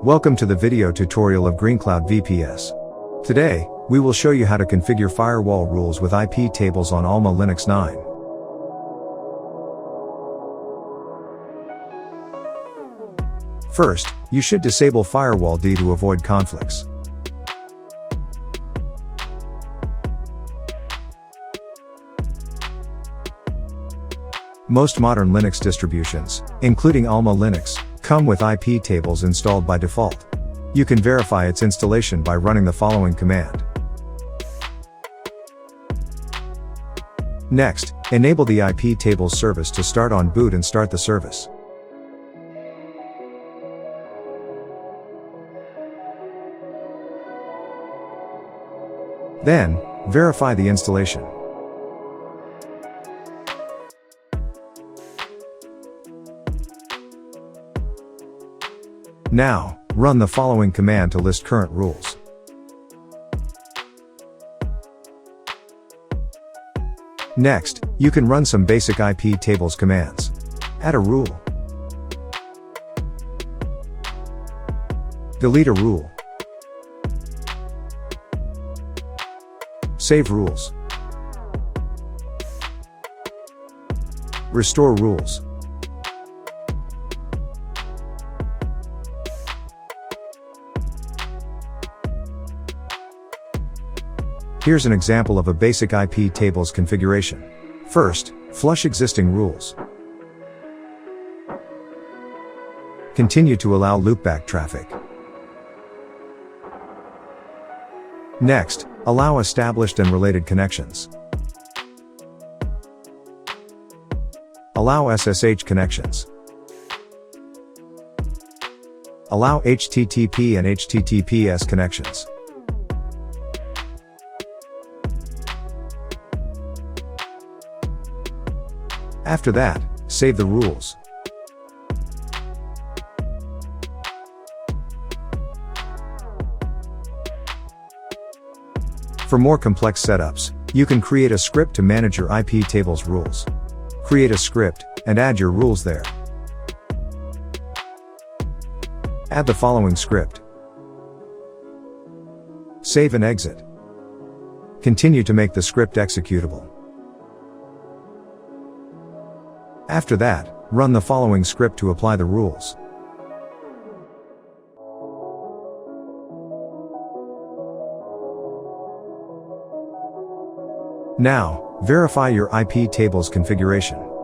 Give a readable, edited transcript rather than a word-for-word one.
Welcome to the video tutorial of GreenCloud VPS. Today, we will show you how to configure firewall rules with IP tables on AlmaLinux 9. First, you should disable firewalld to avoid conflicts. Most modern Linux distributions, including AlmaLinux, come with IP tables installed by default. You can verify its installation by running the following command. Next, enable the IP tables service to start on boot and start the service. Then, verify the installation. Now, run the following command to list current rules. Next, you can run some basic IP tables commands. Add a rule. Delete a rule. Save rules. Restore rules. Here's an example of a basic IP tables configuration. First, flush existing rules. Continue to allow loopback traffic. Next, allow established and related connections. Allow SSH connections. Allow HTTP and HTTPS connections. After that, save the rules. For more complex setups, you can create a script to manage your IP tables rules. Create a script, and add your rules there. Add the following script. Save and exit. Continue to make the script executable. After that, run the following script to apply the rules. Now, verify your IP tables configuration.